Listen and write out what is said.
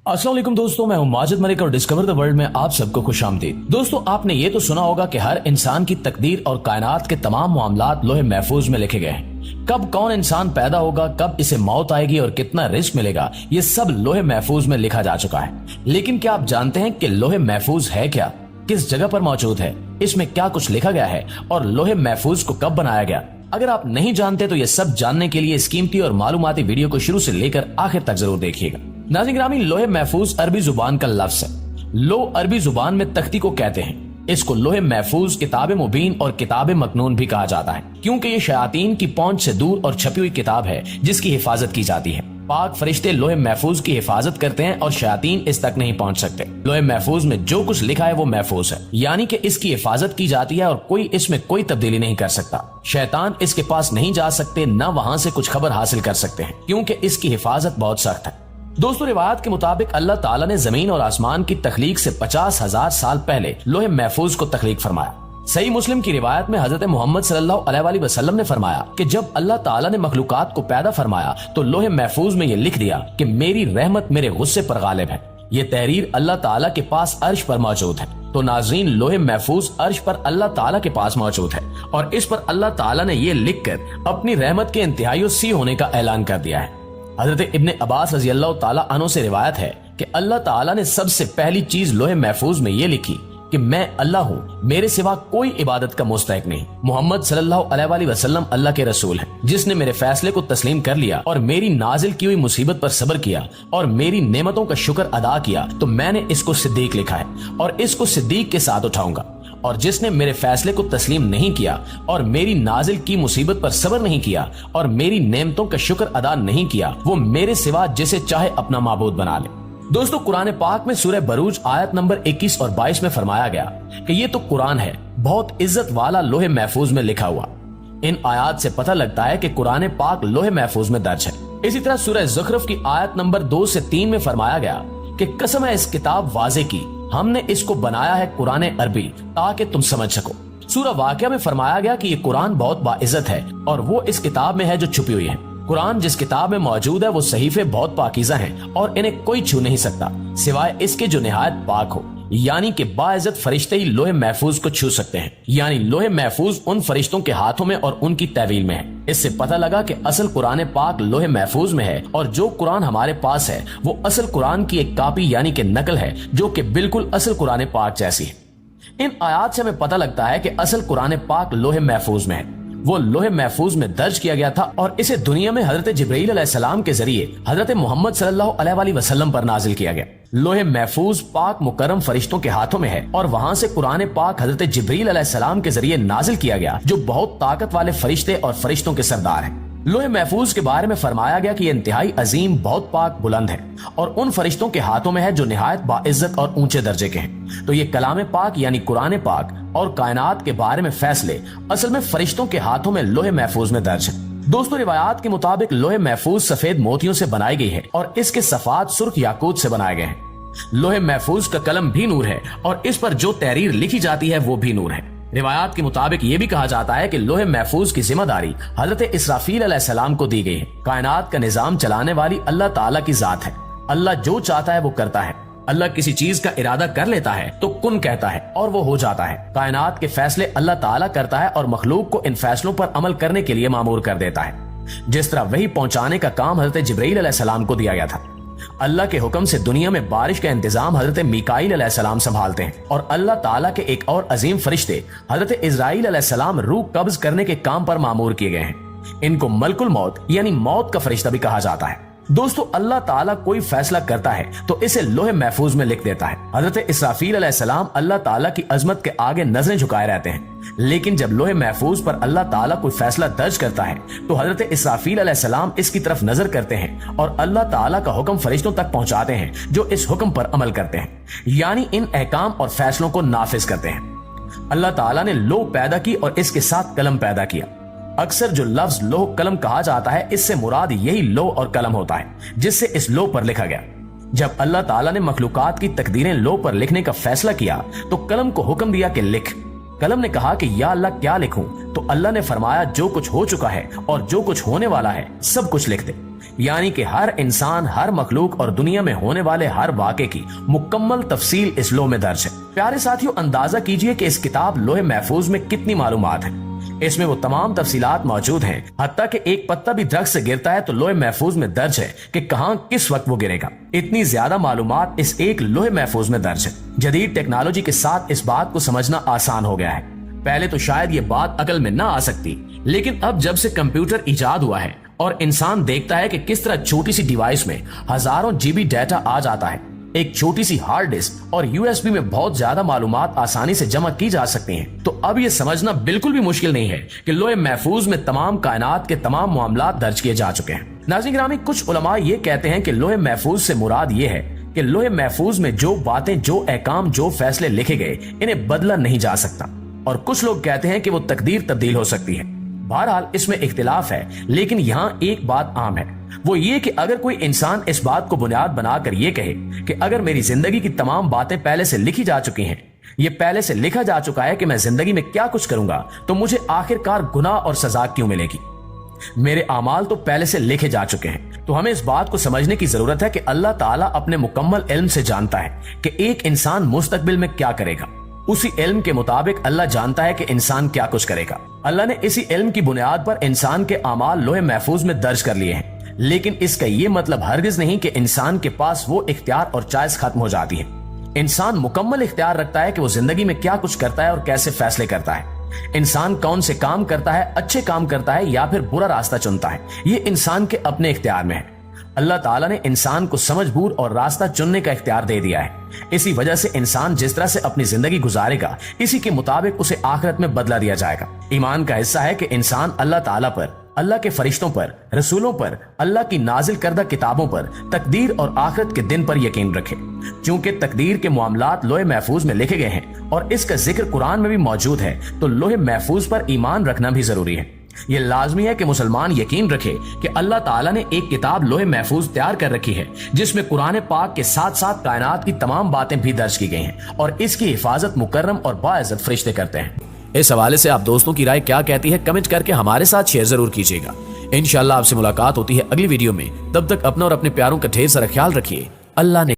अस्सलाम वालेकुम दोस्तों, मैं हूं माजिद मलिक और डिस्कवर द वर्ल्ड में आप सबको खुश आमदीद। दोस्तों, आपने ये तो सुना होगा कि हर इंसान की तकदीर और कायनात के तमाम मामलात लोहे महफूज में लिखे गए हैं। कब कौन इंसान पैदा होगा, कब इसे मौत आएगी और कितना रिस्क मिलेगा, ये सब लोहे महफूज में लिखा जा चुका है। लेकिन क्या आप जानते हैं कि लोहे महफूज है क्या, किस जगह पर मौजूद है, इसमें क्या कुछ लिखा गया है और लोहे महफूज को कब बनाया गया? अगर आप नहीं जानते तो ये सब जानने के लिए इस कीमती और मालूमाती वीडियो को शुरू से लेकर आखिर तक जरूर देखिएगा। नाज़रीन ग्रामी, लोहे महफूज अरबी जुबान का लफ्ज है। लो अरबी जुबान में तख्ती को कहते हैं। इसको लोहे महफूज, किताब मुबीन और किताब मकनून भी कहा जाता है, क्योंकि ये शयातीन की पहुंच से दूर और छपी हुई किताब है जिसकी हिफाजत की जाती है। पाक फरिश्ते लोहे महफूज की हिफाजत करते हैं और शयातीन इस तक नहीं पहुंच सकते। लोहे महफूज में जो कुछ लिखा है वो महफूज है, यानी कि इसकी हिफाजत की जाती है और कोई इसमें कोई तब्दीली नहीं कर सकता। शैतान इसके पास नहीं जा सकते, न वहां से कुछ खबर हासिल कर सकते हैं, क्योंकि इसकी हिफाजत बहुत सख्त है। दोस्तों, रिवायत के मुताबिक अल्लाह ताला ने जमीन और आसमान की तख्लीक से 50,000 साल पहले लोहे महफूज को तख्लीक फरमाया। सही मुस्लिम की रिवायत में हजरत मोहम्मद सल्लल्लाहु अलैहि वसल्लम ने फरमाया कि जब अल्लाह ताला ने मखलूकात को पैदा फरमाया तो लोहे महफूज में ये लिख दिया कि मेरी रहमत मेरे गुस्से पर गालिब है। ये तहरीर अल्लाह ताला के पास अर्श पर मौजूद है। तो नाज़रीन, लोहे महफूज अर्श पर अल्लाह ताला के पास मौजूद है और इस पर अल्लाह ताला ने ये लिख कर अपनी रहमत के इंतहाई सी होने का ऐलान कर दिया है। हजरत इब्ने अब्बास रज़ियल्लाहु ताला अन्हु से रिवायत है कि अल्लाह ताला ने सबसे पहली चीज लोहे महफूज में ये लिखी कि मैं अल्लाह हूँ, मेरे सिवा कोई इबादत का मुस्तहिक नहीं। मोहम्मद सल्लल्लाहु अलैहि वसल्लम अल्लाह के रसूल हैं, जिसने मेरे फैसले को तस्लीम कर लिया और मेरी नाजिल की हुई मुसीबत पर सब्र किया और मेरी नेमतों का शुक्र अदा किया, तो मैंने इसको सिद्दीक लिखा है और इसको सिद्दीक के साथ उठाऊंगा। और जिसने मेरे फैसले को तस्लीम नहीं किया और मेरी नाजिल की मुसीबत पर सब्र नहीं किया और मेरी नेमतों का शुक्र अदा नहीं किया, वो मेरे सिवा जिसे चाहे अपना माबूद बना ले। दोस्तों, कुरान पाक में सूरह बरूज आयत नंबर 21 और 22 में फरमाया गया कि ये तो कुरान है, बहुत इज्जत वाला लोहे महफूज में लिखा हुआ। इन आयत से पता लगता है कि कुरान पाक लोहे महफूज में दर्ज है। इसी तरह सूरह ज़ुखरुफ की आयत नंबर 2 से 3 में फरमाया गया कि कसम है इस किताब वाज़े की, हमने इसको बनाया है कुरान अरबी ताकि तुम समझ सको। सूरह वाक़िया में फरमाया गया कि ये कुरान बहुत बाइज्जत है और वो इस किताब में है जो छुपी हुई है। कुरान जिस किताब में मौजूद है वो सहीफे बहुत पाकीज़ा हैं और इन्हें कोई छू नहीं सकता सिवाय इसके जो निहायत पाक हो, यानी कि बाइज्जत फरिश्ते ही लोहे महफूज को छू सकते हैं। यानी लोहे महफूज उन फरिश्तों के हाथों में और उनकी तहवील में है। इससे पता लगा कि असल कुरान पाक लोहे महफूज में है और जो कुरान हमारे पास है वो असल कुरान की एक कॉपी यानी कि नकल है, जो कि बिल्कुल असल कुरान पाक जैसी है। इन आयात से हमें पता लगता है कि असल कुरान पाक लोहे महफूज में है। वो लोहे महफूज में दर्ज किया गया था और इसे दुनिया में हजरत जिब्रील अलैहिस्सलाम के जरिए हजरत मोहम्मद सल्लल्लाहु अलैहि वसल्लम पर नाजिल किया गया। लोहे महफूज पाक मुकर्रम फरिश्तों के हाथों में है और वहां से कुरान पाक हजरत जिब्रील अलैहिस्सलाम के जरिए नाजिल किया गया, जो बहुत ताकत वाले फरिश्ते और फरिश्तों के सरदार हैं। लोहे महफूज के बारे में फरमाया गया कि ये इंतहाई अजीम, बहुत पाक, बुलंद है और उन फरिश्तों के हाथों में है जो निहायत बाइज्जत और ऊंचे दर्जे के हैं। तो ये कलाम पाक यानी कुरान पाक और कायनात के बारे में फैसले असल में फरिश्तों के हाथों में लोहे महफूज में दर्ज है। दोस्तों, रिवायात के मुताबिक लोहे महफूज सफेद मोतियों से बनाई गई है और इसके सफात सुर्ख याकूत से बनाए गए हैं। लोहे महफूज का कलम भी नूर है और इस पर जो तहरीर लिखी जाती है वो भी नूर है। रिवायात के मुताबिक ये भी कहा जाता है कि लोहे महफूज की जिम्मेदारी हजरत इसराफील अलैहिस्सलाम को दी गई है। कायनात का निजाम चलाने वाली अल्लाह ताला की जात है। अल्लाह जो चाहता है वो करता है। अल्लाह किसी चीज का इरादा कर लेता है तो कुन कहता है और वो हो जाता है। कायनात के फैसले अल्लाह ताला करता है और मखलूक को इन फैसलों पर अमल करने के लिए मामूर कर देता है। जिस तरह वही पहुंचाने का काम हजरत जिब्रील अलैहिस्सलाम को दिया गया था। अल्लाह के हुक्म से दुनिया में बारिश का इंतजाम हजरत मीकाईल अलैहिस्सलाम संभालते हैं और अल्लाह ताला के एक और अजीम फरिश्ते हजरत इजराइल अलैहिस्सलाम रूह कब्ज करने के काम पर मामूर किए गए हैं। इनको मलकुल मौत यानी मौत का फरिश्ता भी कहा जाता है। दोस्तों, अल्लाह ताला कोई फैसला करता है तो इसे लोहे महफूज में लिख देता है। हजरत इसराफील अलैहिस्सलाम अल्लाह ताला की अजमत के आगे नजरें झुकाए रहते हैं, लेकिन जब लोहे महफूज पर अल्लाह ताला कोई फैसला दर्ज करता है तो हजरत इसराफील अलैहिस्सलाम इसकी तरफ नजर करते हैं और अल्लाह ताला का हुक्म फरिश्तों तक पहुंचाते हैं, जो इस हुक्म पर अमल करते हैं, यानी इन अहकाम और फैसलों को नाफिज करते हैं। अल्लाह ताला ने लोह पैदा की और इसके साथ कलम पैदा किया। अक्सर जो लफ्ज लोह कलम कहा जाता है, इससे मुराद यही लोह और कलम होता है जिससे इस लोह पर लिखा गया। जब अल्लाह ताला ने मखलूकात की तकदीरें लोह पर लिखने का फैसला किया तो कलम को हुक्म दिया कि लिख। कलम ने कहा कि या अल्लाह क्या लिखूं? तो अल्लाह ने फरमाया जो कुछ हो चुका है और जो कुछ होने वाला है सब कुछ लिख दे। यानी कि हर इंसान, हर मखलूक और दुनिया में होने वाले हर वाक़े की मुकम्मल तफसील इस लौह में दर्ज है। प्यारे साथियों, अंदाजा कीजिए कि इस किताब लोहे महफूज में कितनी मालूमात है। इसमें वो तमाम तफसीलात मौजूद हैं, हत्ता कि एक पत्ता भी दरख्त से गिरता है तो लोहे महफूज में दर्ज है कि कहां किस वक्त वो गिरेगा। इतनी ज्यादा मालूमात इस एक लोहे महफूज में दर्ज है। जदीद टेक्नोलॉजी के साथ इस बात को समझना आसान हो गया है। पहले तो शायद ये बात अकल में ना आ सकती, लेकिन अब जब से कंप्यूटर इजाद हुआ है और इंसान देखता है कि किस तरह छोटी सी डिवाइस में हजारों जीबी डाटा आ जाता है, एक छोटी सी हार्ड डिस्क और यूएसबी में बहुत ज्यादा मालूमात आसानी से जमा की जा सकती हैं, तो अब ये समझना बिल्कुल भी मुश्किल नहीं है कि लोहे महफूज में तमाम कायनात के तमाम मामलात दर्ज किए जा चुके हैं। नाज़रीन गिरामी, कुछ उलमा ये कहते हैं कि लोहे महफूज से मुराद ये है कि लोहे महफूज में जो बातें, जो अहकाम, जो फैसले लिखे गए, इन्हें बदला नहीं जा सकता। और कुछ लोग कहते हैं कि वो तकदीर तब्दील हो सकती है। बहरहाल इसमें इख्तिलाफ है, लेकिन यहाँ एक बात आम है, वो ये कि अगर कोई इंसान इस बात को बुनियाद बनाकर ये कहे कि अगर मेरी जिंदगी की तमाम बातें पहले से लिखी जा चुकी हैं, ये पहले से लिखा जा चुका है कि मैं जिंदगी में क्या कुछ करूंगा, तो मुझे आखिरकार गुनाह और सजा क्यों मिलेगी? मेरे अमाल तो पहले से लिखे जा चुके हैं। तो हमें इस बात को समझने की जरूरत है कि अल्लाह ताला अपने मुकम्मल इल्म से जानता है कि एक इंसान मुस्तकबिल में क्या करेगा। उसी इल्म के मुताबिक अल्लाह जानता है कि इंसान क्या कुछ करेगा। अल्लाह ने इसी इल्म की बुनियाद पर इंसान के अमाल लोहे महफूज में दर्ज कर लिए हैं, लेकिन इसका ये मतलब हरगिज नहीं कि इंसान के पास वो इख्तियार और चॉइस खत्म हो जाती है। इंसान मुकम्मल इख्तियार रखता है कि वो जिंदगी में क्या कुछ करता है और कैसे फैसले करता है। इंसान कौन से काम करता है, अच्छे काम करता है या फिर बुरा रास्ता चुनता है, ये इंसान के अपने इख्तियार में है। अल्लाह ताला ने इंसान को समझबूझ और रास्ता चुनने का इख्तियार दे दिया है। इसी वजह से इंसान जिस तरह से अपनी जिंदगी गुजारेगा, इसी के मुताबिक उसे आखिरत में बदला दिया जाएगा। ईमान का हिस्सा है कि इंसान अल्लाह ताला पर, अल्लाह के फरिश्तों पर, रसूलों पर, अल्लाह की नाजिल करदा किताबों पर, तकदीर और आखिरत के दिन पर यकीन रखे। क्योंकि तकदीर के मामलात लोहे महफूज में लिखे गए हैं और इसका जिक्र कुरान में भी मौजूद है, तो लोहे महफूज पर ईमान रखना भी जरूरी है। ये लाजमी है कि मुसलमान यकीन रखे कि अल्लाह ताला ने एक किताब लोहे महफूज तैयार कर रखी है, जिसमें कुरान पाक के साथ साथ कायनात की तमाम बातें भी दर्ज की गई हैं और इसकी हिफाजत मुकर्रम और बाइज्जत फरिश्ते करते हैं। इस हवाले से आप दोस्तों की राय क्या कहती है, कमेंट करके हमारे साथ शेयर जरूर कीजिएगा। इंशाअल्लाह आपसे मुलाकात होती है अगली वीडियो में। तब तक अपना और अपने प्यारों का ढेर सारा ख्याल रखिए। अल्लाह ने